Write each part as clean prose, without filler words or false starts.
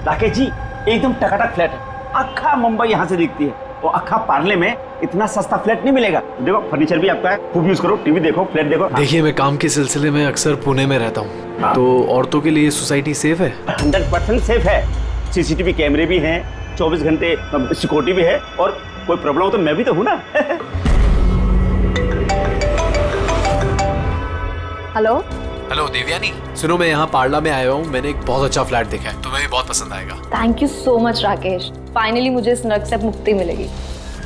राकेश जी एकदम टकाटक फ्लैट है, अक्खा मुंबई यहाँ से दिखती है और अक्खा पार्ले में इतना सस्ता फ्लैट नहीं मिलेगा। देखो फर्नीचर भी आपका है, खूब यूज करो, टीवी देखो, फ्लैट देखो। देखिए मैं काम के सिलसिले में अक्सर पुणे में रहता हूँ, तो औरतों के लिए सोसाइटी सेफ है? 100% सेफ है। सीसीटीवी कैमरे भी हैं, 24 घंटे सिक्योरिटी भी है, और कोई प्रॉब्लम हो तो मैं भी तो हूँ ना। हेलो हेलो देवयानी, सुनो मैं यहाँ पार्ला में आया हूँ, मैंने एक बहुत अच्छा फ्लैट देखा है, तुम्हें भी बहुत पसंद आएगा। Thank you so much Rakesh, finally मुझे इस नर्क से मुक्ति मिलेगी।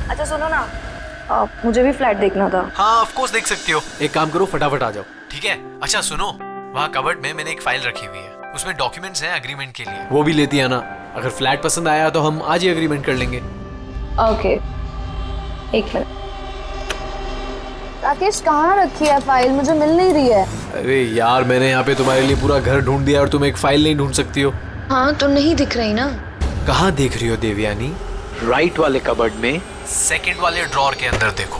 अच्छा सुनो ना, मुझे भी फ्लैट देखना था। हाँ ऑफ कोर्स देख सकती हो, एक काम करो फटाफट आ जाओ, ठीक है? अच्छा सुनो, वहाँ कबर्ड में मैंने एक फाइल रखी हुई है, उसमें डॉक्यूमेंट्स हैं एग्रीमेंट के लिए, वो भी लेती आना। अगर फ्लैट पसंद आया तो हम आज ही एग्रीमेंट कर लेंगे। ओके एक मिनट। राकेश कहाँ रखी है फाइल, मुझे मिल नहीं रही है। अरे यार मैंने यहाँ पे तुम्हारे लिए पूरा घर ढूंढ दिया और तुम एक फाइल नहीं ढूंढ सकती हो? हाँ तो नहीं दिख रही ना। कहाँ देख रही हो देवयानी? राइट वाले कबर्ड में सेकंड वाले ड्रॉर के अंदर देखो।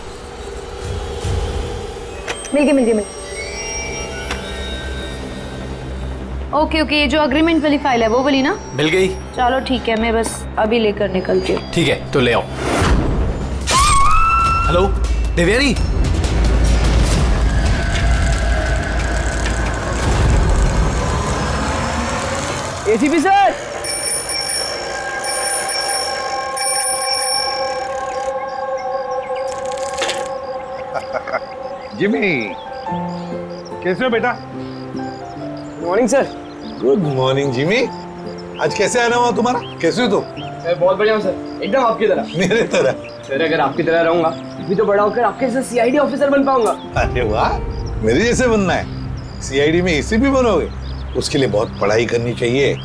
मिल गई। ओके ये जो अग्रीमेंट वाली फाइल है वो वाली ना? मिल गई? चलो ठीक है, मैं बस अभी लेकर निकलती हूँ। ठीक है तो ले आओ। Hello Devayani, ACP sir, Jimmy कैसे हो बेटा? Morning sir. Good morning Jimmy, आज कैसे आना हुआ तुम्हारा? कैसे हो तुम? मैं बहुत बढ़िया हूँ सर, एकदम आपकी तरह। मेरे तरह? सर अगर आपकी तरह रहूंगा भी तो बड़ा होकर आपके जैसे सीआईडी ऑफिसर बन पाऊंगा। अरे वाह, मेरे जैसे बनना है? सीआईडी में एसीपी बनोगे? उसके लिए बहुत पढ़ाई करनी चाहिए,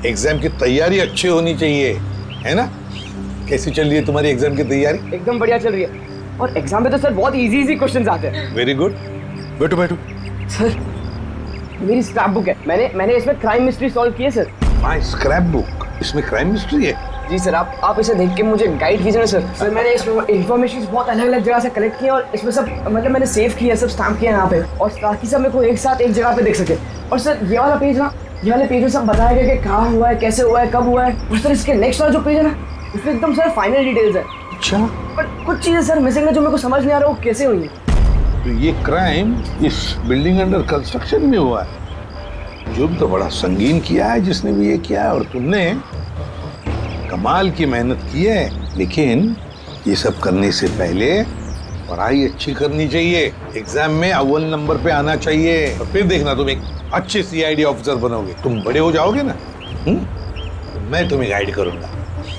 एग्जाम की तैयारी अच्छी होनी चाहिए, है ना? कैसी चल रही है तुम्हारी एग्जाम की तैयारी? एकदम बढ़िया चल रही है, और एग्जाम में तो सर बहुत इजी क्वेश्चंस आते हैं। वेरी गुड, बैठो बैठो। सर मेरी स्क्रैप बुक है, मैंने इसमें क्राइम मिस्ट्री सॉल्व की है सर। माय स्क्रैप बुक, इसमें क्राइम मिस्ट्री है? जी सर, आप इसे देख के मुझे गाइड कीजिए ना सर। सर मैंने इसमें इन्फॉर्मेशन बहुत अलग अलग जगह से कलेक्ट की है, और इसमें सब मतलब मैंने सेव किया, सब स्टैम्प किया यहाँ पे, और ताकि सब मेरे को एक साथ एक जगह पे देख सके। और सर ये वाला पेज ना, ये वाले पेज में सब बताया गया कि कहाँ हुआ है, कैसे हुआ है, कब हुआ है। और सर इसके नेक्स्ट वाला जो पेज है ना, उसमें एकदम सर फाइनल डिटेल्स है। अच्छा, पर कुछ चीजें सर मिसिंग है जो मेरे को समझ नहीं आ रहा वो कैसे हुई है। तो ये क्राइम इस बिल्डिंग अंडर कंस्ट्रक्शन में हुआ है? जुर्म तो बड़ा संगीन किया है जिसने भी ये किया है, और तुमने कमाल की मेहनत की है। लेकिन ये सब करने से पहले पढ़ाई अच्छी करनी चाहिए, एग्जाम में अव्वल नंबर पे आना चाहिए, और फिर देखना तुम एक अच्छे सीआईडी ऑफिसर बनोगे। तुम बड़े हो जाओगे ना, मैं तुम्हें गाइड करूंगा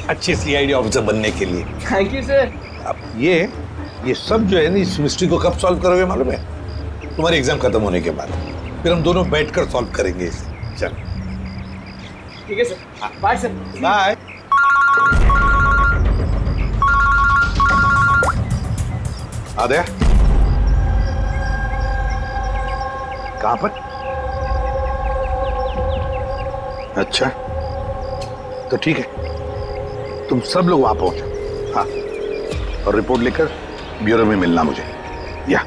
अच्छे सीआईडी ऑफिसर बनने के लिए। Thank you sir. अब ये सब जो है ना, इस मिस्ट्री को कब सॉल्व करोगे मालूम है? तुम्हारी एग्जाम खत्म होने के बाद, फिर हम दोनों बैठकर सॉल्व करेंगे इसे। चल ठीक है सर, बाय सर। बाय। आ गया? कहां पर? अच्छा तो ठीक है, तुम सब लोग वहां पहुंचो। हाँ, और रिपोर्ट लेकर ब्यूरो में मिलना मुझे। या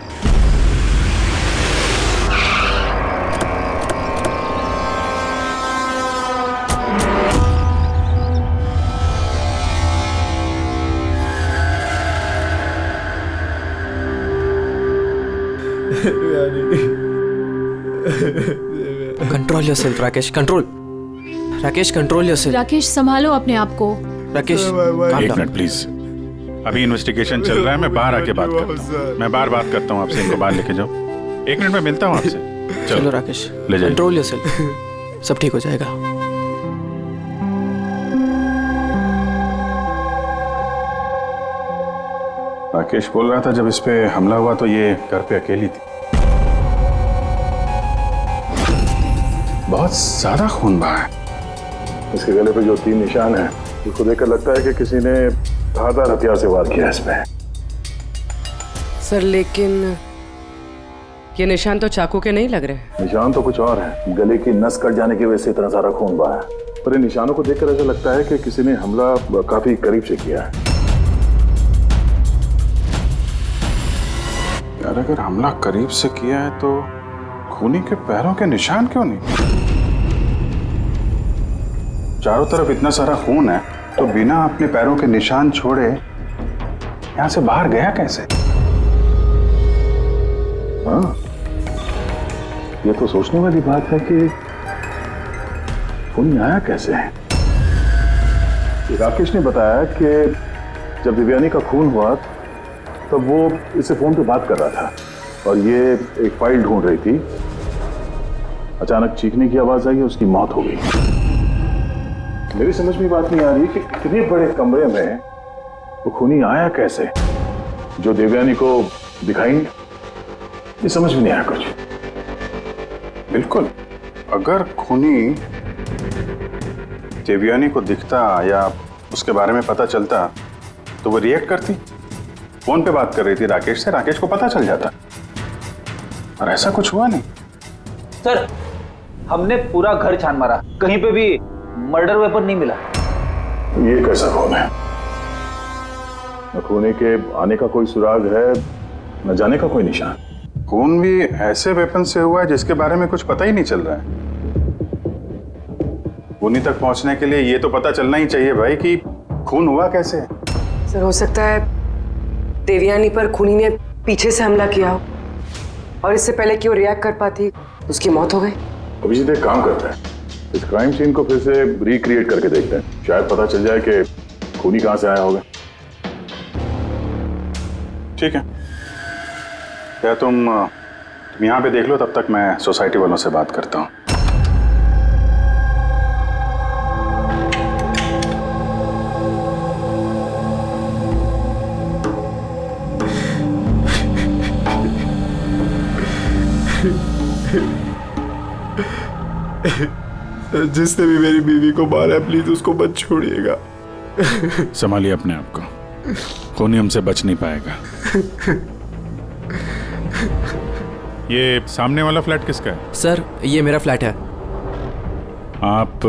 control yourself Rakesh, Rakesh control yourself. Rakesh संभालो अपने आप को। राकेश एक मिनट प्लीज, अभी इन्वेस्टिगेशन चल रहा है, मैं बाहर आके बात करता हूँ। मैं बाहर बात करता हूँ आपसे, इनको बाहर लेके जाओ। एक मिनट में मिलता हूँ आपसे। चलो राकेश, ले जाइए। कंट्रोल योरसेल्फ, सब ठीक हो जाएगा। राकेश बोल रहा था जब इस पे हमला हुआ तो ये घर पे अकेली थी। बहुत ज्यादा खून बहा है। इसके गले पे जो 3 निशान हैं, उसको देखकर लगता है कि किसी ने धारदार हथियार से वार किया इसमें। सर लेकिन ये निशान तो चाकू के नहीं लग रहे। निशान तो कुछ और है, गले की नस कट जाने की वजह से इतना सारा खून बहा है। पर इन निशानों को देखकर ऐसा लगता है कि किसी ने हमला काफी करीब से किया है। यार अगर हमला करीब से किया है तो खूनी के पैरों के निशान क्यों नहीं? चारों तरफ इतना सारा खून है तो बिना अपने पैरों के निशान छोड़े यहां से बाहर गया कैसे? हाँ, ये तो सोचने वाली बात है कि खून आया कैसे है। राकेश ने बताया कि जब दिव्यानी का खून हुआ तब वो इससे फोन पे बात कर रहा था और ये एक फाइल ढूंढ रही थी। अचानक चीखने की आवाज आई, उसकी मौत हो गई। मेरी समझ में बात नहीं आ रही कि इतने बड़े कमरे में वो खूनी आया कैसे जो देवयानी को दिखाई नहीं। ये समझ में नहीं आया कुछ। बिल्कुल, अगर खूनी देवयानी को दिखता या उसके बारे में पता चलता तो वो रिएक्ट करती। फोन पे बात कर रही थी राकेश से, राकेश को पता चल जाता, और ऐसा कुछ हुआ नहीं। सर, हमने पूरा घर छान मारा, कहीं पे भी मर्डर वेपन नहीं मिला। ये कैसा खून है? न खूनी के आने का कोई सुराग है, न जाने का कोई निशान। खून भी ऐसे वेपन से हुआ है जिसके बारे में कुछ पता ही नहीं चल रहा है। खूनी तक पहुंचने के लिए ये तो पता चलना ही चाहिए भाई कि खून हुआ कैसे। सर, हो सकता है देवयानी पर खूनी ने पीछे से हमला किया हो और इससे पहले कि वो रिएक्ट कर पाती उसकी मौत हो गई। अभिजीत एक काम करता है, इस क्राइम सीन को फिर से रिक्रिएट करके देखते हैं, शायद पता चल जाए कि खूनी कहां से आया होगा। ठीक है, क्या तुम यहाँ पे देख लो, तब तक मैं सोसाइटी वालों से बात करता हूँ। जिसने भी मेरी बीवी को मारा प्लीज उसको मत छोड़िएगा। संभालिए अपने आप को, खूनी हमसे बच नहीं पाएगा। ये सामने वाला फ्लैट किसका है? सर, ये मेरा फ्लैट है। आप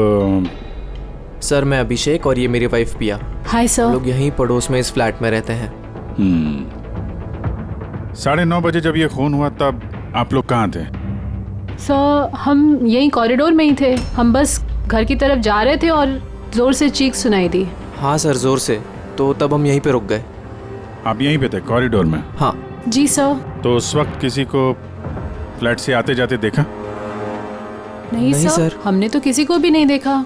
सर, मैं अभिषेक और ये मेरी वाइफ पिया। Hi sir. लोग यहीं पड़ोस में इस फ्लैट में रहते हैं। 9:30 बजे जब ये खून हुआ तब आप लोग कहाँ थे? सर, हम यहीं कॉरिडोर में ही थे। हम बस घर की तरफ जा रहे थे और जोर से चीख सुनाई दी। हाँ सर, जोर से। तो तब हम यहीं पे रुक गए। आप यहीं पे थे कॉरिडोर में? हाँ जी सर। तो उस वक्त किसी को फ्लैट से आते जाते देखा? नहीं सर, हमने तो किसी को भी नहीं देखा।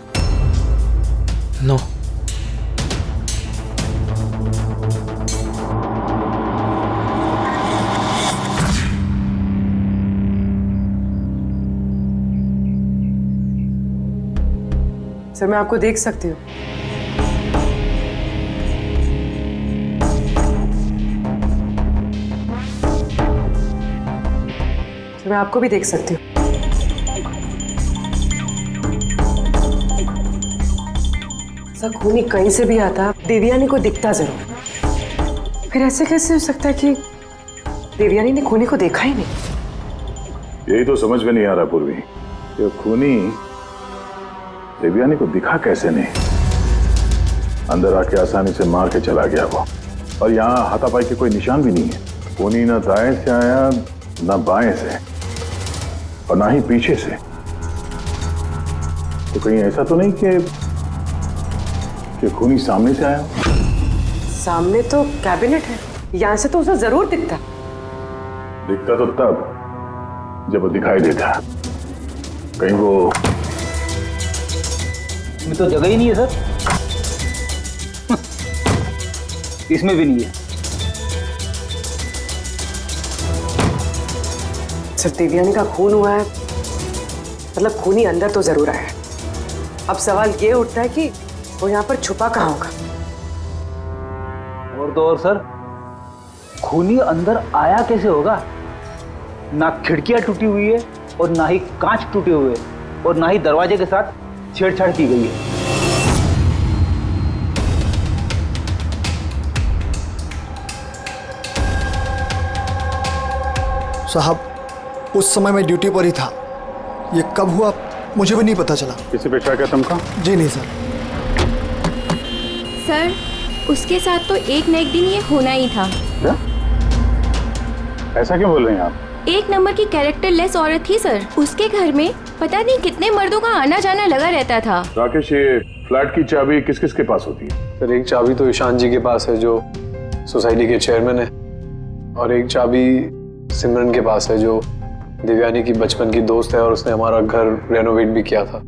नो। सर, मैं आपको देख सकती हूँ। सर, मैं आपको भी देख सकती हूँ। सर, खूनी कहीं से भी आता, देवयानी को दिखता जरूर। फिर ऐसे कैसे हो सकता है कि देवयानी ने खूनी को देखा ही नहीं? यही तो समझ में नहीं आ रहा पूर्वी, कि खूनी देवयानी को दिखा कैसे नहीं। अंदर आके आसानी से मार के चला गया वो, और यहाँ हाथापाई के कोई निशान भी नहीं है। खूनी ना दाएं से आया ना बाएं से और ना ही पीछे से। तो कहीं ऐसा तो नहीं कि खूनी सामने से आया? सामने तो कैबिनेट है, यहाँ से तो उसे जरूर दिखता। दिखता तो तब जब वो दिखाई देता। कहीं वो इसमें तो जगह ही नहीं है सर। इसमें भी नहीं है। सर, देवयानी का खून हुआ है, मतलब खूनी अंदर तो जरूर आया है। अब सवाल ये उठता है कि वो यहाँ पर छुपा कहाँ होगा। और तो और सर, खूनी अंदर आया कैसे होगा? ना खिड़कियां टूटी हुई है और ना ही कांच टूटे हुए और ना ही दरवाजे के साथ छेड़छाड़ की गई है। साहब, उस समय मैं ड्यूटी पर ही था। ये कब हुआ मुझे भी नहीं पता चला। किसी पे शक है तुमको? जी नहीं सर। सर, उसके साथ तो एक न एक दिन ये होना ही था। क्या? ऐसा क्यों बोल रहे हैं आप? एक नंबर की कैरेक्टरलेस औरत थी सर। उसके घर में पता नहीं कितने मर्दों का आना जाना लगा रहता था। राकेश, ये फ्लैट की चाबी किस किस के पास होती है? सर एक चाबी तो ईशान जी के पास है जो सोसाइटी के चेयरमैन है, और एक चाबी सिमरन के पास है जो देवयानी की बचपन की दोस्त है और उसने हमारा घर रेनोवेट भी किया था।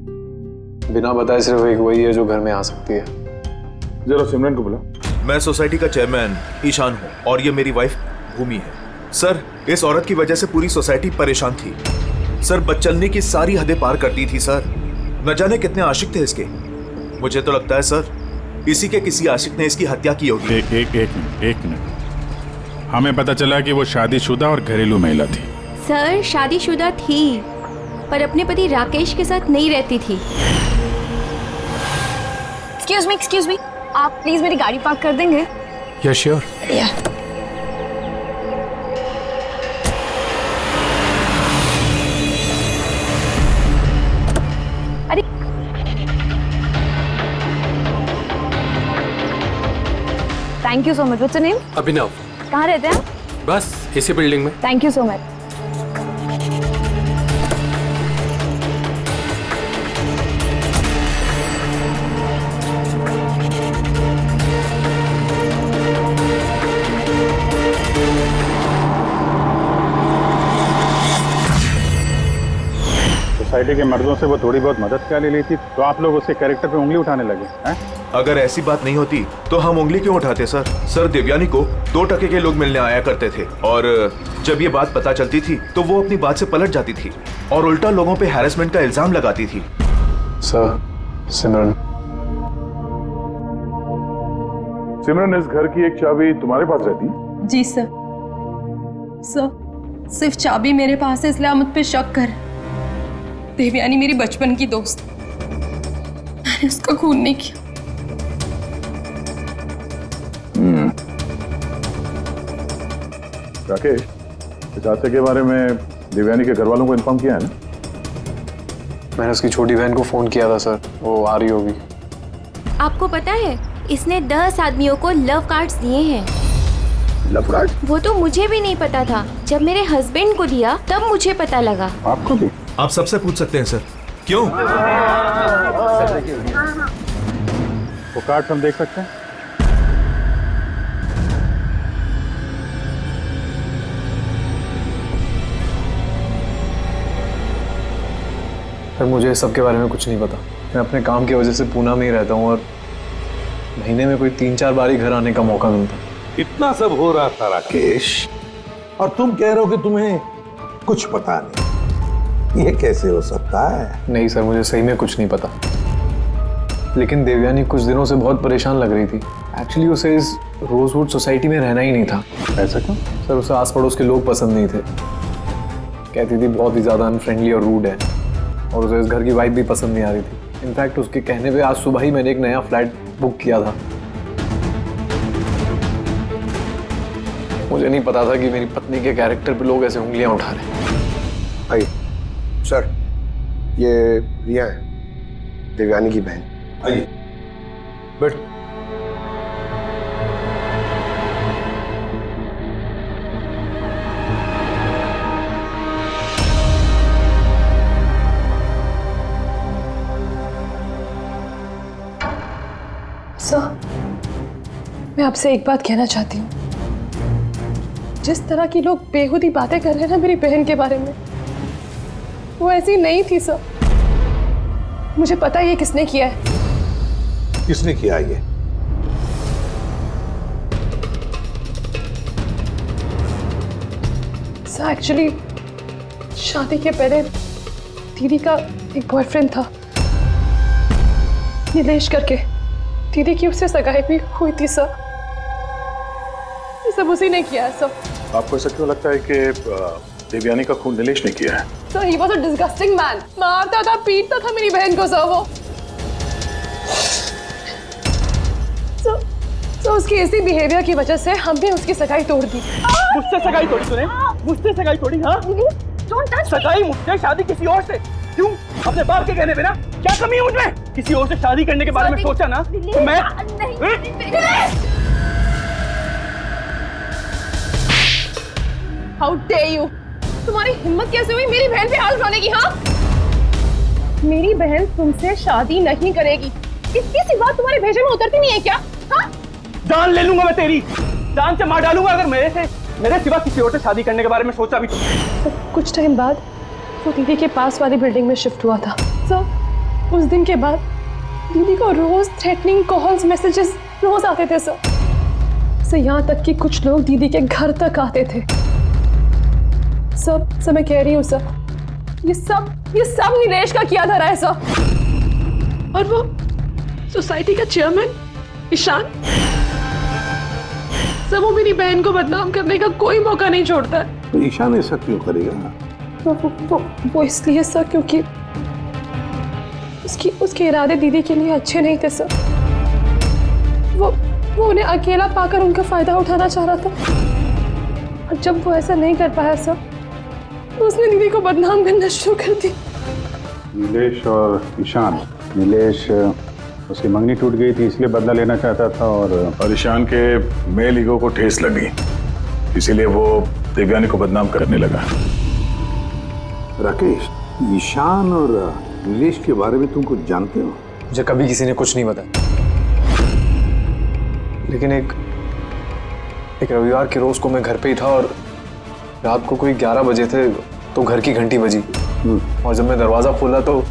बिना बताए सिर्फ एक वही है जो घर में आ सकती है। जरा सिमरन को बुला। मैं सोसाइटी का चेयरमैन ईशान हूँ और ये मेरी वाइफ भूमि है। सर इस औरत की वजह से पूरी सोसाइटी परेशान थी। सर बदचलनी की सारी हदें पार करती थी सर। न जाने कितने आशिक थे इसके। मुझे तो लगता है सर इसी के किसी आशिक ने इसकी हत्या की होगी। एक मिनट। हमें पता चला कि वो शादीशुदा और घरेलू महिला थी। सर शादीशुदा थी पर अपने पति राकेश के साथ नहीं रहती थी। एक्सक्यूज मी, आप प्लीज मेरी गाड़ी पार्क कर देंगे? Yes sure. अरे thank you so much. What's your name? Abhinav. कहाँ रहते हैं आप? बस इसी बिल्डिंग में। Thank you so much. Society के मर्दों से वो थोड़ी बहुत मदद क्या ले ली थी, तो आप लोग उसके कैरेक्टर पे उंगली उठाने लगे हैं? अगर ऐसी बात नहीं होती तो हम उंगली क्यों उठाते सर? सर देवयानी को 2 टके के लोग मिलने आया करते थे और जब ये बात पता चलती थी तो वो अपनी बात से पलट जाती थी और उल्टा लोगों पे हैरेसमेंट का इल्जाम लगाती थी। सर सिमरन इस घर की एक चाबी तुम्हारे पास रहती है? जी सर। सिर्फ चाबी मेरे पास है इसलिए आप मुझ पे शक कर। देवयानी मेरी बचपन की दोस्त, मैंने उसका खून नहीं किया। राकेश, इस हादसे के बारे में देवयानी के घर वालों को इन्फॉर्म किया है ना? मैंने उसकी छोटी बहन को फोन किया था सर, वो आ रही होगी। आपको पता है इसने 10 आदमियों को लव कार्ड्स दिए हैं। Love card? वो तो मुझे भी नहीं पता था, जब मेरे हस्बैंड को दिया तब मुझे पता लगा। आपको भी? आप सबसे पूछ सकते हैं सर। क्यों? वो कार्ड हम देख सकते हैं? सर मुझे इस सब के बारे में कुछ नहीं पता। मैं अपने काम की वजह से पूना में ही रहता हूँ और महीने में कोई 3-4 बार ही घर आने का मौका मिलता। इतना सब हो रहा था राकेश और तुम कह रहे हो कि तुम्हें कुछ पता नहीं। ये कैसे हो सकता है? नहीं सर, मुझे सही में कुछ नहीं पता। लेकिन देवयानी कुछ दिनों से बहुत परेशान लग रही थी। एक्चुअली उसे इस रोजवुड सोसाइटी में रहना ही नहीं था। ऐसा क्यों? सर उसे आस पड़ोस के लोग पसंद नहीं थे। कहती थी बहुत ही ज़्यादा अनफ्रेंडली और रूड है और उसे इस घर की वाइब भी पसंद नहीं आ रही थी। इनफैक्ट उसके कहने पे आज सुबह ही मैंने एक नया फ्लैट बुक किया था। मुझे नहीं पता था कि मेरी पत्नी के कैरेक्टर पे लोग ऐसे उंगलियां उठा रहे हैं। आइए सर, ये रिया है, देवयानी की बहन। आइए बैठ। सर, मैं आपसे एक बात कहना चाहती हूँ। जिस तरह की लोग बेहुदी बातें कर रहे हैं ना मेरी बहन के बारे में, वो ऐसी नहीं थी सर। मुझे पता है ये किसने किया है। किसने किया ये? सर एक्चुअली शादी के पहले दीदी का एक बॉयफ्रेंड था, नीलेश करके। दीदी की उससे सगाई भी हुई थी सर। ये सब उसी ने किया है सर। आपको ऐसा क्यों लगता है कि देवयानी का खून नीलेश ने किया है? Sir he was a disgusting man. मारता था, पीटता था मेरी बहन को सर। वो सर उसकी इसी बिहेवियर की वजह से हमने उसकी सगाई तोड़ दी। मुझसे सगाई तोड़ी तूने? मुझसे सगाई तोड़ी? हाँ, सगाई मुझसे, शादी किसी और से। क्यों? अपने बाप के कहने पे ना? क्या कमी है मुझमें? किसी और से शादी करने के बारे में सोचा ना तो मैं हाउ डेयर यू! तुम्हारी हिम्मत कैसे हुई मेरी बहन पे हाथ उठाने की? हाँ, मेरी बहन तुमसे शादी नहीं करेगी। इसकी सी बात तुम्हारे भेजे में उतरती नहीं है क्या? हाँ? जान ले लूंगा मैं तेरी, जान से मार डालूंगा अगर मेरे सिवा किसी और से शादी करने के बारे में सोचा भी तो। कुछ टाइम बाद वो दीदी के पास वाली बिल्डिंग में शिफ्ट हुआ था सर। उस दिन के बाद दीदी को रोज थ्रेटनिंग कॉल्स मैसेजेस रोज आते थे सर। यहाँ तक कि कुछ लोग दीदी के घर तक आते थे। सब मैं कह रही हूँ सर, ये सब नीलेश का किया धरा है सर। और वो सोसाइटी का चेयरमैन ईशान सर, वो मेरी बहन को बदनाम करने का कोई मौका नहीं छोड़ता है। तो ईशान ऐसा क्यों करेगा? वो इसलिए सर क्योंकि उसके इरादे दीदी के लिए अच्छे नहीं थे सर। वो उन्हें अकेला पाकर उनका फायदा उठाना चाह रहा था। और जब वो ऐसा नहीं कर पाया सर, तो उसने दीदी को बदनाम करना शुरू कर दी। नीलेश और ईशान, नीलेश उसकी मंगनी टूट गई थी इसलिए बदला लेना चाहता था, और ईशान के मेल ईगो को ठेस लगी, इसीलिए वो देवयानी को बदनाम करने लगा। राकेश, ईशान और नीलेश के बारे में तुम कुछ जानते हो? मुझे कभी किसी ने कुछ नहीं बताया, लेकिन एक रविवार के रोज को मैं घर पे ही था और रात को कोई 11 बजे थे तो घर की घंटी बजी। और जब मैं दरवाजा खोला तो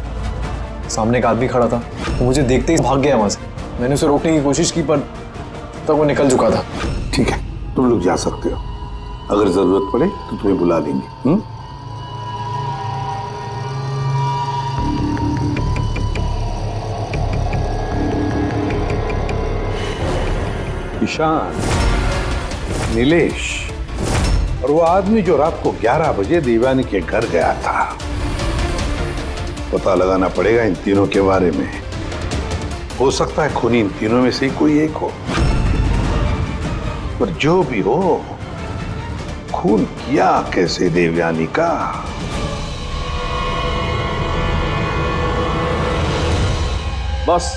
सामने एक आदमी खड़ा था। तो मुझे देखते ही भाग गया वहां से। मैंने उसे रोकने की कोशिश की पर तब वो निकल चुका था। ठीक है, तुम लोग जा सकते हो। अगर जरूरत पड़े तो तुम्हें बुला लेंगे। ईशान, नीलेश और वो आदमी जो रात को 11 बजे देवयानी के घर गया था, पता लगाना पड़ेगा इन तीनों के बारे में। हो सकता है खूनी इन तीनों में से कोई एक हो, पर जो भी हो, खून किया कैसे देवयानी का? बस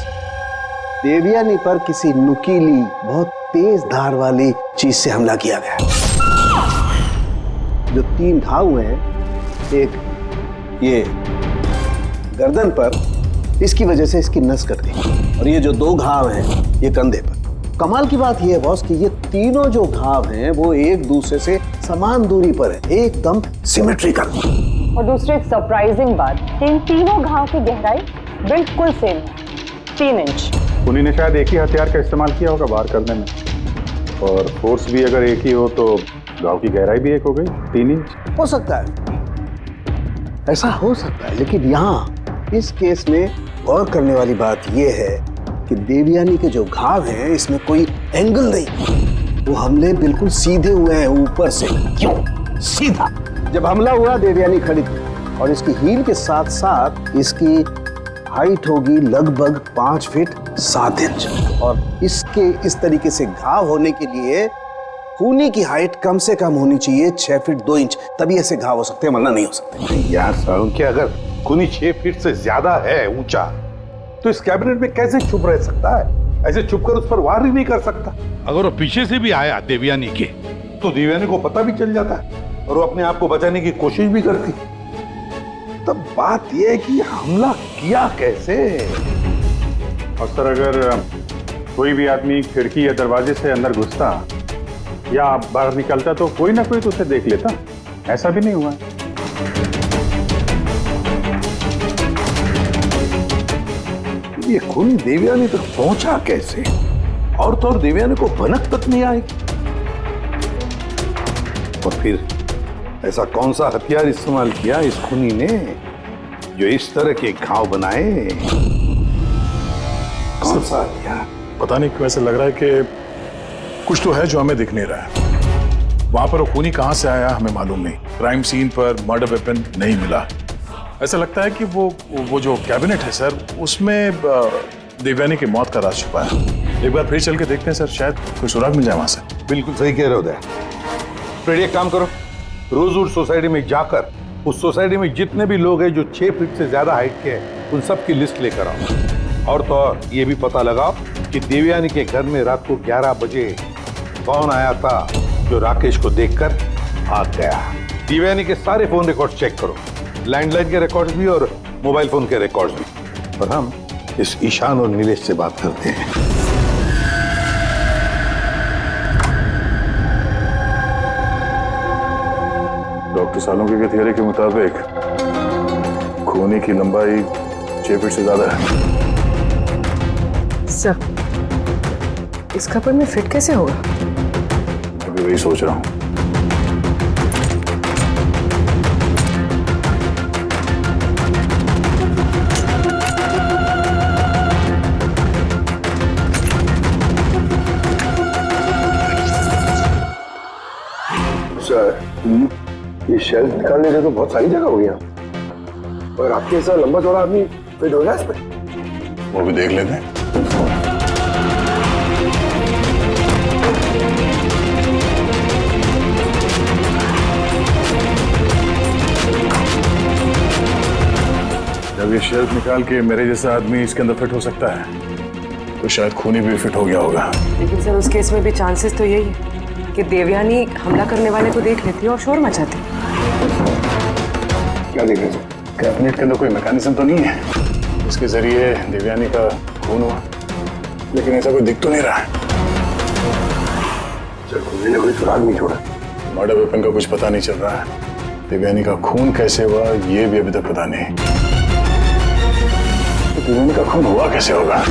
देवयानी पर किसी नुकीली, बहुत तेज धार वाली चीज से हमला किया गया। जो 3 घाव हुए हैं, एक ये गर्दन पर, इसकी वजह से इसकी नस कट गई, और ये जो 2 घाव हैं ये कंधे पर। कमाल की बात ये है बॉस कि ये तीनों जो घाव हैं वो एक दूसरे से समान दूरी पर है, एकदम सिमेट्रिकल। और दूसरी एक सरप्राइजिंग बात कि इन तीनों घाव की गहराई बिल्कुल सेम है, 3 इंच। खूनी ने शायद एक ही हथियार का इस्तेमाल किया होगा वार करने में, और फोर्स भी अगर एक ही हो तो घाव की गहराई भी एक हो गई, 3 इंच। हो सकता है, ऐसा हो सकता है, लेकिन यहाँ इस केस में गौर करने वाली बात यह है कि देवयानी के जो घाव हैं इसमें कोई एंगल नहीं, वो हमले बिल्कुल सीधे हुए हैं ऊपर से। क्यों सीधा? जब हमला हुआ देवयानी खड़ी थी और इसकी हील के साथ साथ इसकी हाइट होगी लगभग 5 फीट 7 इंच, और इसके इस तरीके से घाव होने के लिए खूनी की हाइट कम से कम होनी चाहिए 6 फीट 2 इंच, तभी ऐसे घाव हो सकते हैं, वरना नहीं हो सकते। यार साहब, क्या अगर खूनी 6 फीट से ज्यादा है ऊंचा तो इस कैबिनेट में कैसे छुप रह सकता है? ऐसे छुपकर उस पर वार ही नहीं कर सकता। अगर वो पीछे से भी आया देवयानी के तो देवयानी को पता भी चल जाता है और वो अपने आप को बचाने की कोशिश भी करती। तब बात यह है कि हमला किया कैसे? और सर, अगर कोई भी आदमी खिड़की या दरवाजे से अंदर घुसता या बाहर निकलता तो कोई ना कोई तो उसे देख लेता। ऐसा भी नहीं हुआ। ये खूनी देवयानी तक पहुंचा कैसे? और तो और देवयानी को भनक तक नहीं आएगी। और फिर ऐसा कौन सा हथियार इस्तेमाल किया इस खूनी ने जो इस तरह के घाव बनाए? कौन सा हथियार? पता नहीं क्यों ऐसा लग रहा है कि कुछ तो है जो हमें दिख नहीं रहा है। वहां पर वो खूनी कहां से आया हमें मालूम नहीं। क्राइम सीन पर मर्डर वेपन नहीं मिला। ऐसा लगता है कि वो जो कैबिनेट है सर, उसमें देवयानी की मौत का राज छुपा है। एक बार फिर चल के देखते हैं सर, शायद कोई सुराग मिल जाए वहां से। बिल्कुल सही कह रहे हो दया। फिर एक काम करो, रोजवुड सोसाइटी में जाकर उस सोसाइटी में जितने भी लोग हैं जो 6 फीट से ज्यादा हाइट के हैं, उन सब की लिस्ट लेकर आओ। और तो और ये भी पता लगाओ कि देवयानी के घर में रात को 11 बजे कौन आया था जो राकेश को देखकर भाग गया। देवयानी के सारे फोन रिकॉर्ड चेक करो, लैंडलाइन के रिकॉर्ड्स भी और मोबाइल फोन के रिकॉर्ड्स भी। और हम इस ईशान और नीलेश से बात करते हैं। डॉक्टर सालुंके के थियरी के मुताबिक खूनी की लंबाई 6 फीट से ज्यादा है। सर, इस कपड़ में फिट कैसे होगा? अभी वही सोच रहा हूँ। सर, ये शेल्फ निकालने से तो बहुत सारी जगह हो गया, और आपके ऐसा लंबा चौड़ा आदमी फिट हो गया इसमें। वो भी देख लेते हैं। जब ये शेल्फ निकाल के मेरे जैसा आदमी इसके अंदर फिट हो सकता है तो शायद खूनी भी फिट हो गया होगा। लेकिन सर, उस केस में भी चांसेस तो यही है कि देवयानी हमला करने वाले को देख लेती है और शोर मचाती। क्या देख रहे थे? कैबिनेट के अंदर कोई मैकेनिज्म तो नहीं है इसके जरिए देवयानी का खून हुआ, लेकिन ऐसा कोई दिख तो नहीं रहा। सर, खूनी ने कोई सुराग नहीं छोड़ा। मर्डर वेपन का कुछ पता नहीं चल रहा है। देवयानी का खून कैसे हुआ ये भी अभी तक पता नहीं। तो देवयानी का खून हुआ कैसे होगा?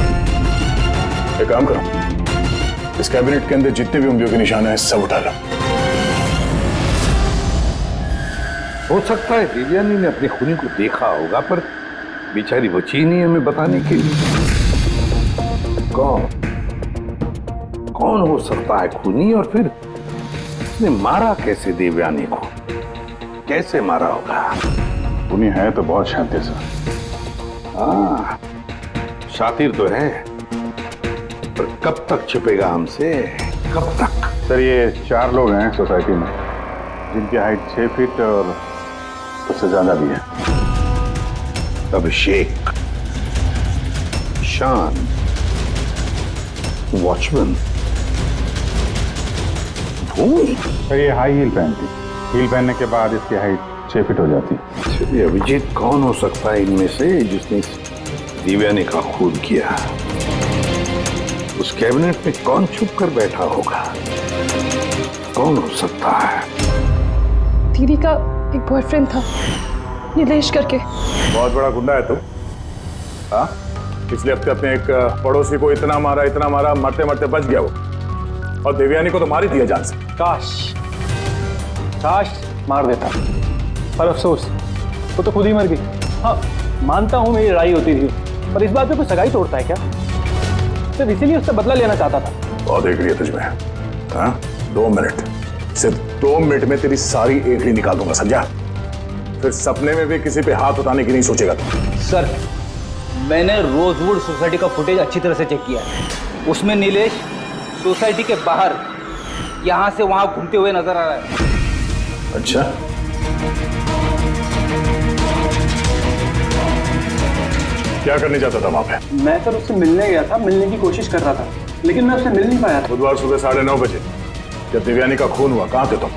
एक काम करो, इस कैबिनेट के अंदर जितने भी उंगलियों के निशान हैं सब उठा लो। हो सकता है देवयानी ने अपने खूनी को देखा होगा, पर बेचारी बची नहीं हमें बताने के लिए। कौन हो सकता है खूनी, और फिर उसने मारा कैसे देवयानी को? कैसे मारा होगा? खूनी है तो बहुत शातिर सा। हाँ, शातिर तो है, पर कब तक छिपेगा हमसे? कब तक? सर, ये 4 लोग हैं सोसाइटी में जिनकी हाइट 6 फीट और उससे ज्यादा भी है। अभिषेक, ईशान, वॉचमैन, भूमि। सर, ये हाई हील पहनती, हील पहनने के बाद इसकी हाइट 6 फीट हो जाती। ये अभिजीत कौन हो सकता है इनमें से जिसने देवयानी का खून किया? उस कैबिनेट में कौन छुप कर बैठा होगा? कौन हो सकता है? दीदी का एक बॉयफ्रेंड था, नीलेश करके। बहुत बड़ा गुंडा है तू। हाँ, पिछले हफ्ते अपने एक पड़ोसी को इतना मारा, मरते मरते बच गया वो, और देवयानी को तो मार ही दिया जान से। काश मार देता, पर अफसोस वो तो खुद ही मर गई। हाँ, मानता हूँ मेरी लड़ाई होती थी, पर इस बात पे कोई सगाई तोड़ता है क्या? सिर्फ इसीलिए उससे बदला लेना चाहता था। बहुत देख रही है तुझमें। हाँ, 2 मिनट, सिर्फ 2 मिनट में तेरी सारी एंट्री निकाल दूंगा, समझा? फिर सपने में भी किसी पे हाथ उठाने की नहीं सोचेगा तू। सर, मैंने रोजवुड सोसाइटी का फुटेज अच्छी तरह से चेक किया है। उसमें नीलेश सोसाइटी के बाहर यहाँ से वहाँ घूमते हुए नजर आ रहा है। अच्छा, क्या करने जाता था वहाँ पे? मैं सर उससे मिलने गया था, मिलने की कोशिश कर रहा था, लेकिन मैं उससे मिल नहीं पाया था। बुधवार सुबह 9:30 बजे जब देवयानी का खून हुआ, कहाँ थे तुम?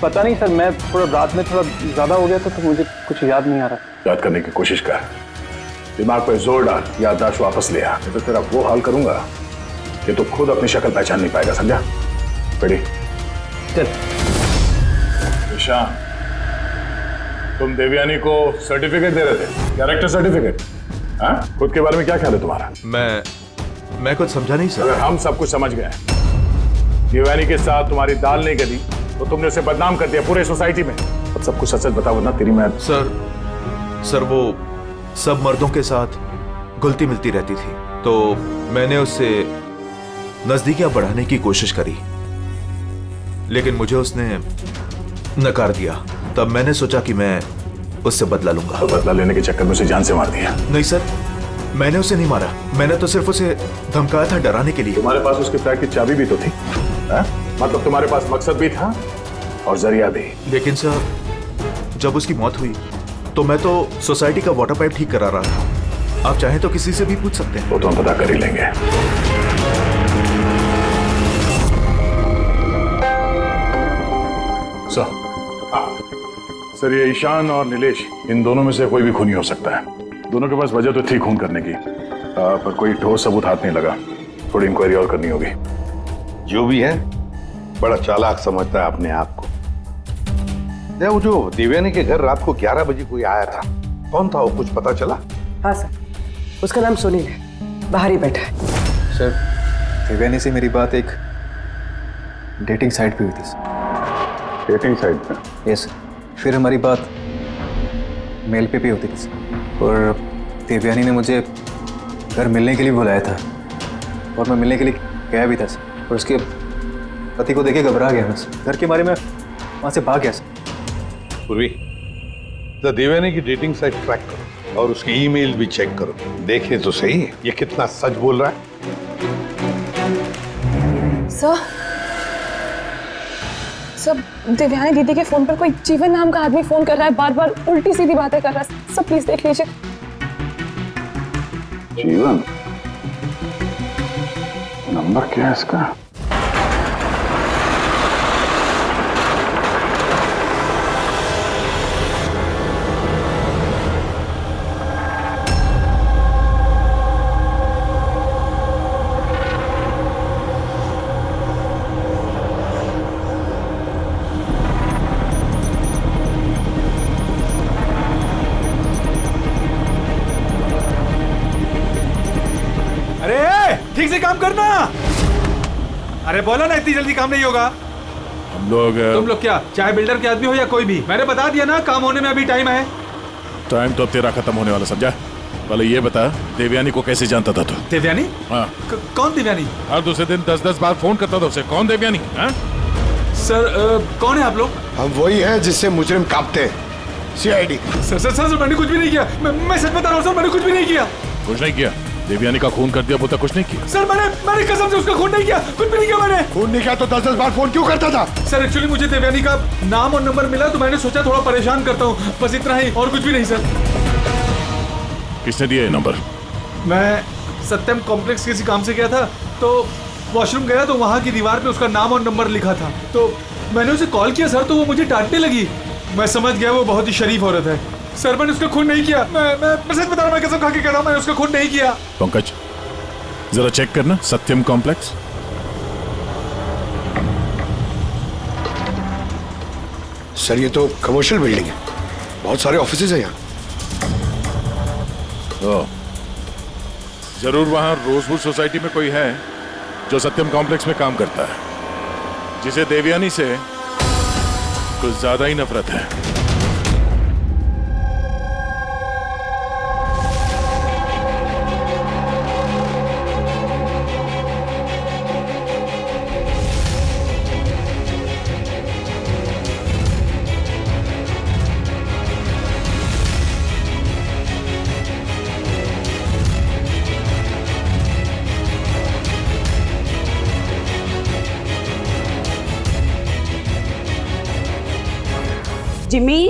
पता नहीं सर, मैं थोड़ा रात में थोड़ा ज्यादा हो गया था तो मुझे कुछ याद नहीं आ रहा। याद करने की कोशिश कर, दिमाग पे जोर डाल, याददाश्त वापस ले आ, तो तेरा वो हाल करूंगा कि तू खुद अपनी शक्ल पहचान नहीं पाएगा, समझा? रेडी? चल। ईशान, तुम देवयानी को सर्टिफिकेट दे रहे थे, कैरेक्टर सर्टिफिकेट। हाँ, खुद के बारे में क्या ख्याल है तुम्हारा? मैं कुछ समझा नहीं सर। अगर हम सब कुछ समझ गए, देवयानी के साथ तुम्हारी दाल नहीं गली तो तुमने उसे बदनाम कर दिया पूरे सोसाइटी में। अब सब कुछ सच सच बताओ ना, तेरी मैं। सर वो सब मर्दों के साथ घुलती मिलती रहती थी, तो मैंने उससे नजदीकियां बढ़ाने की कोशिश करी, लेकिन मुझे उसने नकार दिया। तब मैंने सोचा कि मैं उससे बदला लूंगा। तो बदला लेने के चक्कर में उसे जान से मार दिया? नहीं सर, मैंने उसे नहीं मारा, मैंने तो सिर्फ उसे धमकाया था डराने के लिए। तुम्हारे पास उसके फ्लैट की चाबी भी तो थी, है? मतलब तुम्हारे पास मकसद भी था और जरिया भी। लेकिन सर, जब उसकी मौत हुई तो मैं तो सोसाइटी का वाटर पाइप ठीक करा रहा था। आप चाहें तो किसी से भी पूछ सकते हैं। वो तो हम पता कर ही लेंगे। सर, ये ईशान और नीलेश, इन दोनों में से कोई भी खूनी हो सकता है। दोनों के पास वजह तो थी खून करने की, पर कोई ठोस सबूत हाथ नहीं लगा। थोड़ी इंक्वायरी और करनी होगी। जो भी है बड़ा चालाक समझता है अपने आप को। वो जो देवयानी के घर रात को 11 बजे कोई आया था, कौन था वो, कुछ पता चला? हाँ सर, उसका नाम सुनील है, बाहर ही बैठा है। सर, देवयानी से मेरी बात एक डेटिंग साइट पे हुई थी सर। डेटिंग साइट पे? Yes sir. फिर हमारी बात मेल पे भी होती थी सर। और देवयानी ने मुझे घर मिलने के लिए बुलाया था और मैं मिलने के लिए गया भी था सर। और उसके पति को देखे घबरा गया मैं सर। घर के बारे में वहाँ से भाग गया सर। पूर्वी, देवयानी की डेटिंग साइट ट्रैक करो और उसकी ईमेल भी चेक करो। देखे तो सही ये कितना सच बोल रहा है। सर, देवयानी दीदी के फोन पर कोई जीवन नाम का आदमी फोन कर रहा है, बार बार उल्टी सीधी बातें कर रहा है। सब प्लीज देख लीजिए। जीवन? नंबर क्या है इसका? ठीक से काम करना। अरे बोला ना, इतनी जल्दी काम नहीं होगा। हम लोग तुम लोग क्या चाहे बिल्डर के आदमी हो या कोई भी, मैंने बता दिया ना, काम होने में अभी टाइम है। टाइम तो अब तेरा खत्म होने वाला, समझा? पहले ये बता, देवयानी को कैसे जानता था तू? देवयानी? हाँ। कौन देवयानी? हर दूसरे दिन 10-10 बार फोन करता था उसे। कौन देवयानी? सर, कौन है आप लोग? हम वही है जिससे मुजरिम कांपते हैं, CID। सर, मैंने कुछ भी नहीं किया। मैं सच बता रहा हूँ सर, मैंने कुछ भी नहीं किया। कुछ नहीं किया? देवयानी का खून कर दिया, वो तक कुछ नहीं किया? सर, मैंने कसम से उसका खून नहीं किया, कुछ भी नहीं किया मैंने। खून नहीं किया तो 10-10 बार फोन क्यों करता था? सर, एक्चुअली मुझे देवयानी का नाम और नंबर मिला तो मैंने सोचा थोड़ा परेशान करता हूँ, बस इतना ही, और कुछ भी नहीं सर। किसने दिया ये नंबर? मैं सत्यम कॉम्प्लेक्स किसी काम से गया था, तो वॉशरूम गया तो वहाँ की दीवार पे उसका नाम और नंबर लिखा था, तो मैंने उसे कॉल किया सर, तो वो मुझे डांटने लगी। मैं समझ गया वो बहुत ही शरीफ औरत है। सर, मैंने उसका खून नहीं किया। मैं सच बता रहा हूँ, मैं कसम खा के कह रहा हूँ, मैंने उसका खून नहीं किया। पंकज, जरा चेक करना सत्यम कॉम्प्लेक्स। सर, ये तो कमर्शियल बिल्डिंग है, बहुत सारे ऑफिसेज हैं यहाँ। जरूर वहां रोजवुड सोसाइटी में कोई है जो सत्यम कॉम्प्लेक्स में काम करता है, जिसे देवयानी से कुछ ज्यादा ही नफरत है। जिमी,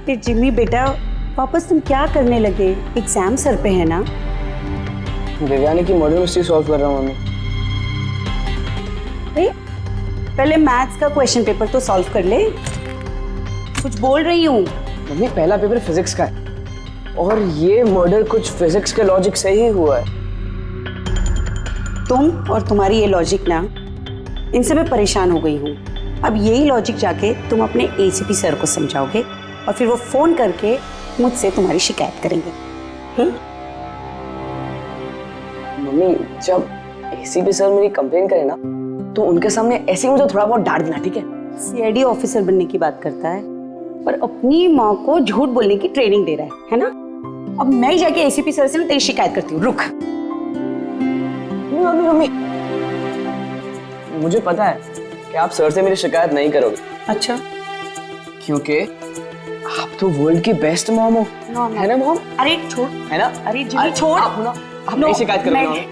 अरे जिमी बेटा, वापस तुम क्या करने लगे? एग्जाम सर पे है ना? देवयानी की मर्डर मिस्ट्री सॉल्व कर रहा हूँ मम्मी। पहले मैथ्स का क्वेश्चन पेपर तो सॉल्व कर ले। कुछ बोल रही हूँ मम्मी, पहला पेपर फिजिक्स का है और ये मर्डर कुछ फिजिक्स के लॉजिक से ही हुआ है। तुम और तुम्हारी ये लॉजिक ना, इनसे मैं परेशान हो गई हूँ। अब यही लॉजिक जाके तुम अपने ACP सर को समझाओगे और फिर वो फोन करके मुझसे तुम्हारी शिकायत करेंगे। मम्मी, जब ACP सर मेरी कंप्लेन करे ना, तो उनके सामने ऐसे ही मुझे थोड़ा बहुत डांट देना, ठीक है? CID ऑफिसर बनने की बात करता है पर अपनी माँ को झूठ बोलने की ट्रेनिंग दे रहा है ना? अब मैं ही जाके ACP सर से ना तेरी शिकायत करती हूँ। रुक। मम्मी, मुझे पता है कि आप सर से मेरी शिकायत नहीं करोगे। अच्छा? क्योंकि आप तो वर्ल्ड की बेस्ट मॉम हो, है ना मॉम? अरे छोड़, है ना? अरे जिमी छोड़। आप नहीं शिकायत करोगे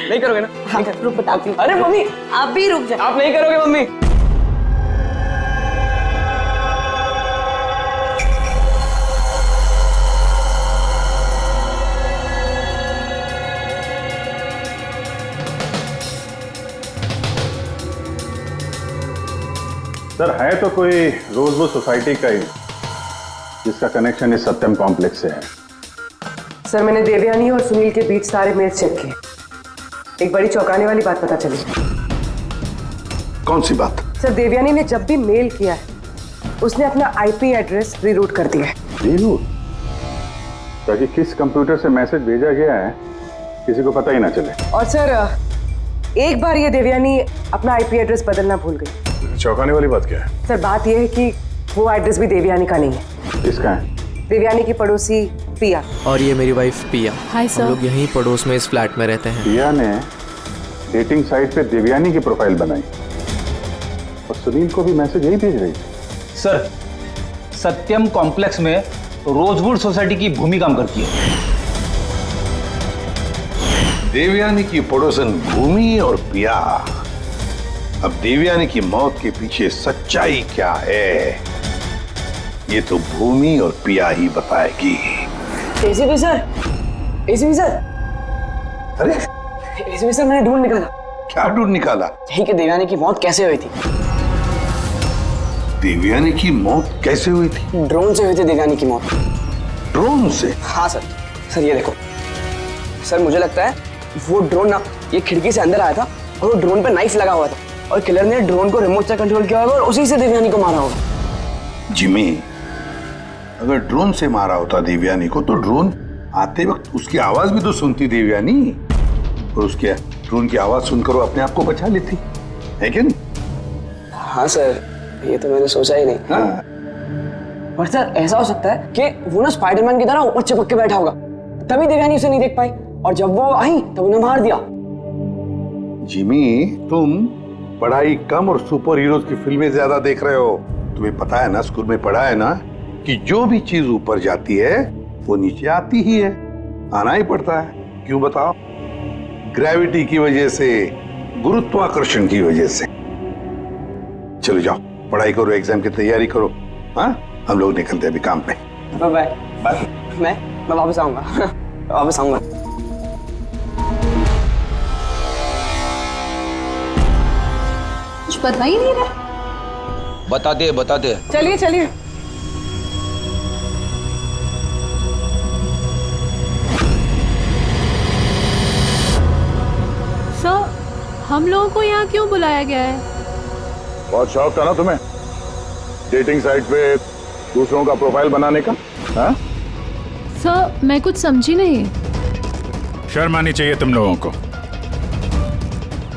नहीं करोगे ना? हाँ, रुक बताती हूँ। अरे मम्मी, आप भी रुक जाओ। आप नहीं करोगे मम्मी? सर है तो कोई रोजवुड सोसाइटी का ही जिसका कनेक्शन इस सत्यम कॉम्प्लेक्स से है। सर मैंने देवयानी और सुनील के बीच सारे मेल्स चेक किए। एक बड़ी चौंकाने वाली बात पता चली। कौन सी बात? सर देवयानी ने जब भी मेल किया है उसने अपना आईपी एड्रेस रीरूट कर दिया है। रीरूट? ताकि किस कंप्यूटर से मैसेज भेजा गया है किसी को पता ही ना चले। और सर एक बार ये देवयानी अपना आईपी एड्रेस बदलना भूल गई। चौंकाने वाली बात क्या है? सर बात यह है कि वो एड्रेस भी देवयानी का नहीं है। किसका है? देवयानी की पड़ोसी पिया। और ये मेरी वाइफ पिया। Hi sir. हम लोग यहीं पड़ोस में इस फ्लैट में रहते हैं। पिया ने डेटिंग साइट पे देवयानी की प्रोफाइल बनाई और सुनील को भी मैसेज यही भेज रही थी। सर सत्यम कॉम्प्लेक्स में रोजवुड सोसाइटी की भूमि काम करती है। देवयानी की पड़ोसन भूमि और पिया। अब देवयानी की मौत के पीछे सच्चाई क्या है ये तो भूमि और पिया ही बताएगी। ACP sir, ACP sir. अरे एसीपी सर मैंने ढूंढ निकाला। क्या ढूंढ निकाला? यही कि देवयानी की मौत कैसे हुई थी। देवयानी की मौत कैसे हुई थी? ड्रोन से हुई थी देवयानी की मौत। ड्रोन से? हाँ सर। सर ये देखो सर, मुझे लगता है वो ड्रोन ना ये खिड़की से अंदर आया था और वो ड्रोन पे नाइफ लगा हुआ था और किलर ने ड्रोन को रिमोट से कंट्रोल किया होगा और उसी से देवयानी को मारा होगा। जिमी, अगर ड्रोन से मारा होता देवयानी को तो ड्रोन आते वक्त उसकी आवाज भी तो सुनती देवयानी और उसके ड्रोन की आवाज सुनकर वो अपने आप को बचा लेती है कि नहीं? हाँ सर, ये तो मैंने सोचा ही नहीं। हाँ। पर सर ऐसा हो सकता है कि वो ना स्पाइडरमैन की तरह ऊपर चिपक के बैठा होगा, तभी देवयानी उसे नहीं देख पाई और जब वो आई तब उन्हें मार दिया। जिमी, तुम पढ़ाई कम और सुपर हीरोज की फिल्में ज्यादा देख रहे हो। तुम्हें पता है ना, स्कूल में पढ़ा है ना कि जो भी चीज ऊपर जाती है वो नीचे आती ही है, आना ही पड़ता है। क्यों बताओ? ग्रेविटी की वजह से, गुरुत्वाकर्षण की वजह से। चलो जाओ पढ़ाई करो, एग्जाम की तैयारी करो। हाँ, हम लोग निकलते हैं अभी काम पे। Bye bye. मैं वापस आऊंगा। वापस आऊंगा। कुछ बता ही नहीं रहा। बता दे। चलिए चलिए। सर हम लोगों को यहाँ क्यों बुलाया गया है? बहुत शौक था ना तुम्हें डेटिंग साइट पे दूसरों का प्रोफाइल बनाने का? हाँ? सर मैं कुछ समझी नहीं। शर्म आनी चाहिए तुम लोगों को।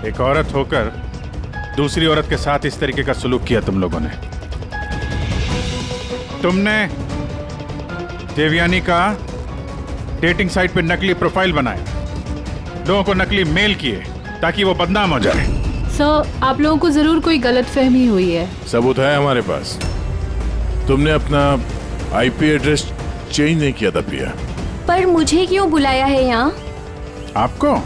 एक औरत होकर दूसरी औरत के साथ इस तरीके का सलूक किया तुम लोगों ने। तुमने देवयानी का डेटिंग साइट पे नकली प्रोफाइल बनाया, लोगों को नकली मेल किए ताकि वो बदनाम हो जाए। सर आप लोगों को जरूर कोई गलतफहमी हुई है। सबूत है हमारे पास। तुमने अपना आईपी एड्रेस चेंज नहीं किया था प्रिया। पर मुझे क्यों बुलाया है यहाँ? आपको?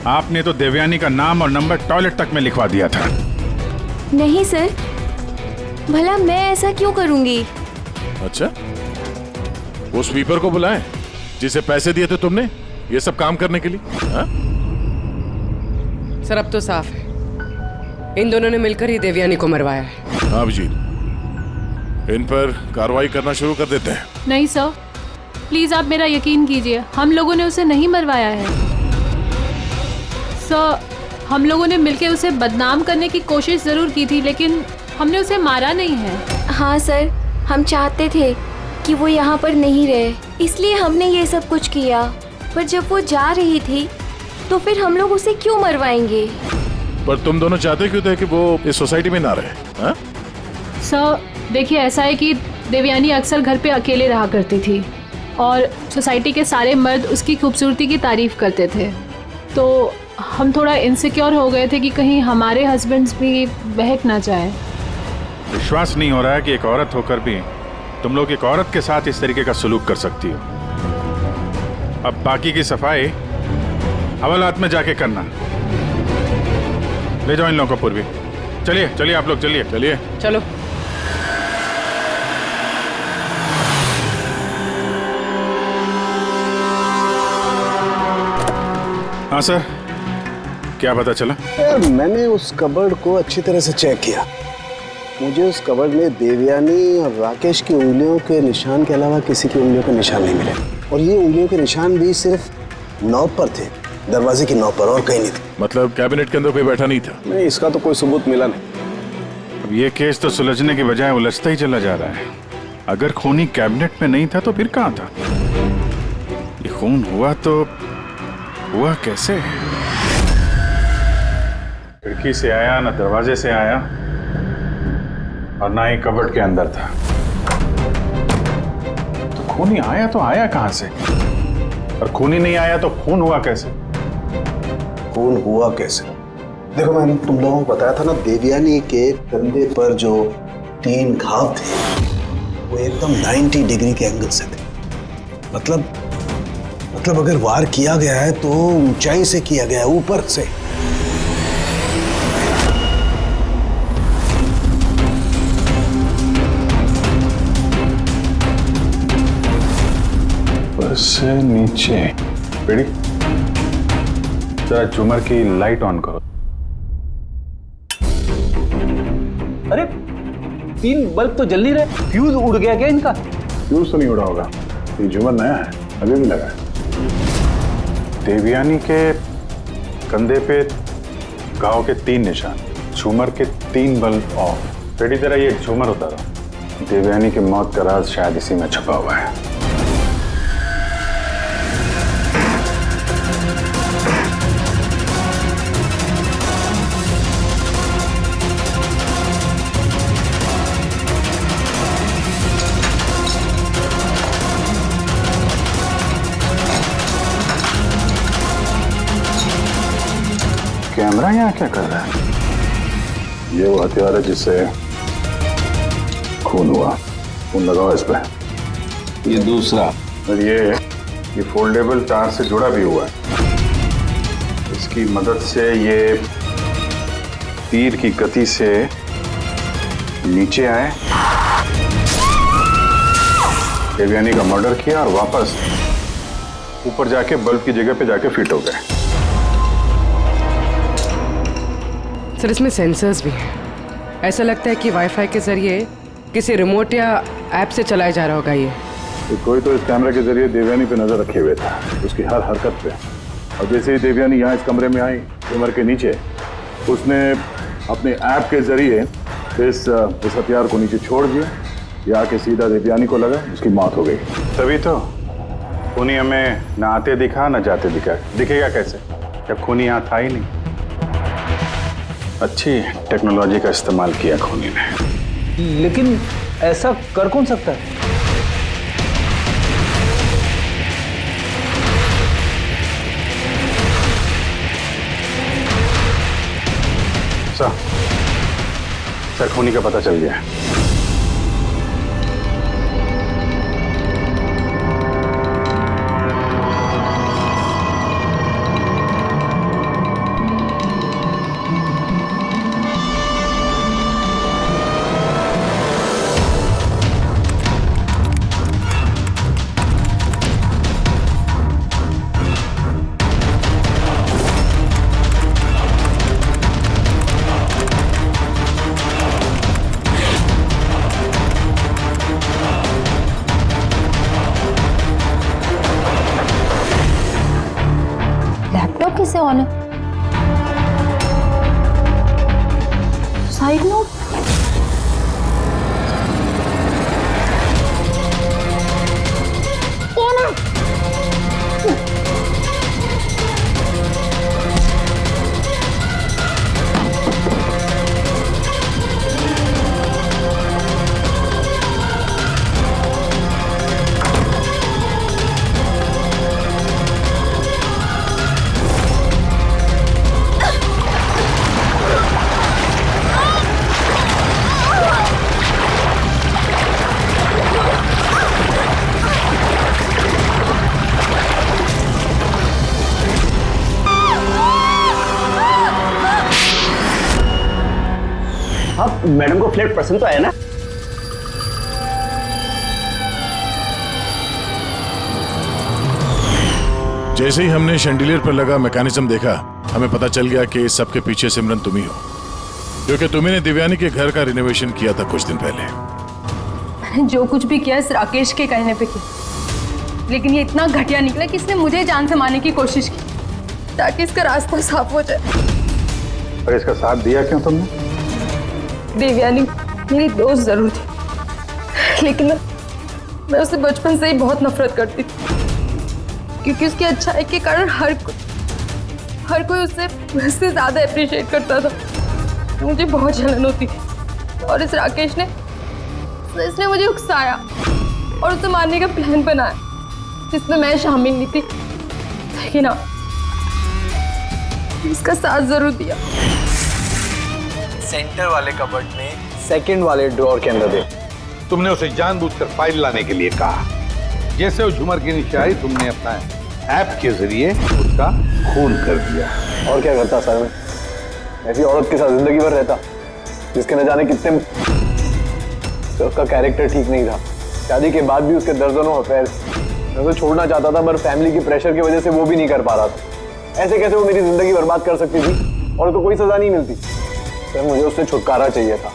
आपने तो देवयानी का नाम और नंबर टॉयलेट तक में लिखवा दिया था। नहीं सर, भला मैं ऐसा क्यों करूंगी? अच्छा, वो स्वीपर को बुलाएं जिसे पैसे दिए थे तुमने ये सब काम करने के लिए? हा? सर अब तो साफ है, इन दोनों ने मिलकर ही देवयानी को मरवाया है। हाँ अभिजीत, इन पर कार्रवाई करना शुरू कर देते हैं। नहीं सर, प्लीज आप मेरा यकीन कीजिए, हम लोगों ने उसे नहीं मरवाया है। सर हम लोगों ने मिलकर उसे बदनाम करने की कोशिश जरूर की थी, लेकिन हमने उसे मारा नहीं है। हाँ सर, हम चाहते थे कि वो यहाँ पर नहीं रहे, इसलिए हमने ये सब कुछ किया। पर जब वो जा रही थी तो फिर हम लोग उसे क्यों मरवाएंगे? पर तुम दोनों चाहते क्यों थे कि वो इस सोसाइटी में ना रहे? हा? सर देखिए, ऐसा है कि देवयानी अक्सर घर पे अकेले रहा करती थी और सोसाइटी के सारे मर्द उसकी खूबसूरती की तारीफ करते थे, तो हम थोड़ा इनसिक्योर हो गए थे कि कहीं हमारे हस्बैंड्स भी बहक ना जाए। विश्वास नहीं हो रहा है कि एक औरत होकर भी तुम लोग एक औरत के साथ इस तरीके का सलूक कर सकती हो। अब बाकी की सफाई हवालात में जाके करना। ले जाओ इन लोगों को पूर्वी। चलिए चलिए आप लोग, चलिए चलिए चलो। हाँ सर, क्या पता चला? मैंने उस कबर्ड को अच्छी तरह से चेक किया मुझे उस कवर्ड में देवयानी और राकेश की उंगलियों के निशान के अलावा किसी की उंगलियों के निशान नहीं मिले। और ये उंगलियों के निशान भी सिर्फ नॉब पर थे, दरवाजे की नॉब पर, और कहीं नहीं थे। मतलब कैबिनेट के अंदर कोई बैठा नहीं था? नहीं, इसका तो कोई सबूत मिला नहीं। अब ये केस तो सुलझने की बजाय उलझता ही चला जा रहा है। अगर खूनी कैबिनेट में नहीं था तो फिर कहाँ था? ये खून हुआ तो हुआ कैसे? खिड़की से आया, ना दरवाजे से आया, और ना ही कबर्ड के अंदर था। तो खूनी आया तो आया कहां से? और खूनी नहीं आया तो खून हुआ कैसे? खून हुआ कैसे? देखो, मैंने तुम लोगों को बताया था ना, देवयानी के कंधे पर जो 3 घाव थे वो एकदम 90 डिग्री के एंगल से थे। मतलब अगर वार किया गया है तो ऊंचाई से किया गया है, ऊपर से। ऊपर से नीचे। बेटी, जरा झूमर की लाइट ऑन करो। अरे 3 बल्ब तो जल नहीं रहे, फ्यूज उड़ गया क्या इनका? फ्यूज तो नहीं उड़ा होगा, ये झूमर नया है, अभी भी लगा है। देवयानी के कंधे पे घाव के 3 निशान, झूमर के 3 बल्ब ऑफ। बेटी, जरा ये झूमर उतारो। देवयानी की मौत का राज शायद इसी में छुपा हुआ है। कैमरा यहाँ क्या कर रहा है? ये वो हथियार है जिससे खून हुआ। खून लगाओ इस पे। ये दूसरा, और ये फोल्डेबल तार से जुड़ा भी हुआ है। इसकी मदद से ये तीर की गति से नीचे आए, देवयानी का मर्डर किया और वापस ऊपर जाके बल्ब की जगह पे जाके फिट हो गए। सर, इसमें सेंसर्स भी हैं। ऐसा लगता है कि वाईफाई के जरिए किसी रिमोट या ऐप से चलाया जा रहा होगा ये। तो कोई तो इस कैमरे के जरिए देवयानी पे नजर रखे हुए था, उसकी हर हरकत पे। और जैसे ही देवयानी यहाँ इस कमरे में आई, कमर के नीचे, उसने अपने ऐप के जरिए इस हथियार को नीचे छोड़ दिया। ये आके सीधा देवयानी को लगा, उसकी मौत हो गई। तभी तो खूनी हमें न आते दिखा न जाते दिखा। दिखेगा कैसे जब खूनी यहाँ था ही नहीं? अच्छी टेक्नोलॉजी का इस्तेमाल किया खूनी ने। लेकिन ऐसा कर कौन सकता है? सर, खूनी का पता चल गया। लैपटॉप कैसे ऑन है? Side note? अब मैडम को फ्लैट पसंद तो आया ना? जैसे ही हमने शैंडिलियर पर लगा मैकेनिज्म देखा, हमें पता चल गया कि इस सब के पीछे सिमरन तुम ही हो। क्योंकि तुम्ही ने दिव्यानी के घर का रिनोवेशन किया था कुछ दिन पहले। मैंने जो कुछ भी किया इस राकेश के कहने पे किया, लेकिन ये इतना घटिया निकला कि इसने मुझे जान से मारने की कोशिश की ताकि इसका रास्ता साफ हो जाए। और इसका साथ दिया क्यों तुमने? देवयानी मेरी दोस्त जरूर थी, लेकिन मैं उससे बचपन से ही बहुत नफरत करती थी, क्योंकि उसकी अच्छाई के कारण हर कोई उससे ज्यादा अप्रिशिएट करता था। मुझे बहुत जलन होती थी और इस राकेश ने इसने मुझे उकसाया और उसे मारने का प्लान बनाया, जिसमें मैं शामिल नहीं थी, लेकिन हाँ, इसका साथ जरूर दिया। सेंटर वाले कबर्ड में सेकंड वाले ड्रॉर के अंदर दे। तुमने उसे जानबूझकर फाइल लाने के लिए कहा। जैसे वो झूमर के नीचे आई, तुमने अपना ऐप के जरिए उसका खून कर दिया। और क्या करता सर, मैं ऐसी औरत के साथ जिंदगी भर रहता जिसके न जाने कितने, तो उसका कैरेक्टर ठीक नहीं था। शादी के बाद भी उसके दर्जनों अफेयर। मैं उसे छोड़ना चाहता था, मगर फैमिली की प्रेशर की वजह से वो भी नहीं कर पा रहा था। ऐसे कैसे वो मेरी जिंदगी बर्बाद कर सकती थी और उसको कोई सजा नहीं मिलती। सर मुझे उससे छुटकारा चाहिए था,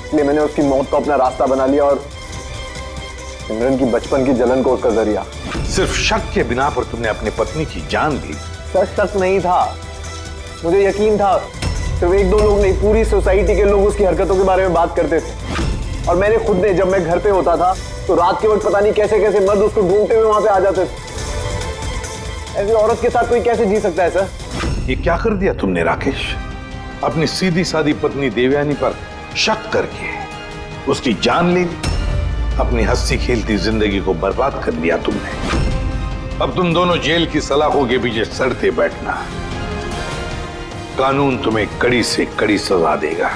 इसलिए मैंने उसकी मौत को अपना रास्ता बना लिया और सिमरन की बचपन की जलन को उसका जरिया। सिर्फ शक के बिना पर तुमने अपनी पत्नी की जान ली। सर शक नहीं था, मुझे यकीन था। सिर्फ एक दो लोग नहीं, पूरी सोसाइटी के लोग उसकी हरकतों के बारे में बात करते थे। और मैंने खुद ने, जब मैं घर पे होता था तो रात के वक्त पता नहीं कैसे कैसे मर्द उसको ढूंढते हुए वहां पे आ जाते थे। ऐसी औरत के साथ कोई कैसे जी सकता है सर? ये क्या कर दिया तुमने राकेश? अपनी सीधी सादी पत्नी देवयानी पर शक करके उसकी जान ले ली। अपनी हंसी खेलती जिंदगी को बर्बाद कर दिया तुमने। अब तुम दोनों जेल की सलाखों के पीछे सड़ते बैठना। कानून तुम्हें कड़ी से कड़ी सजा देगा।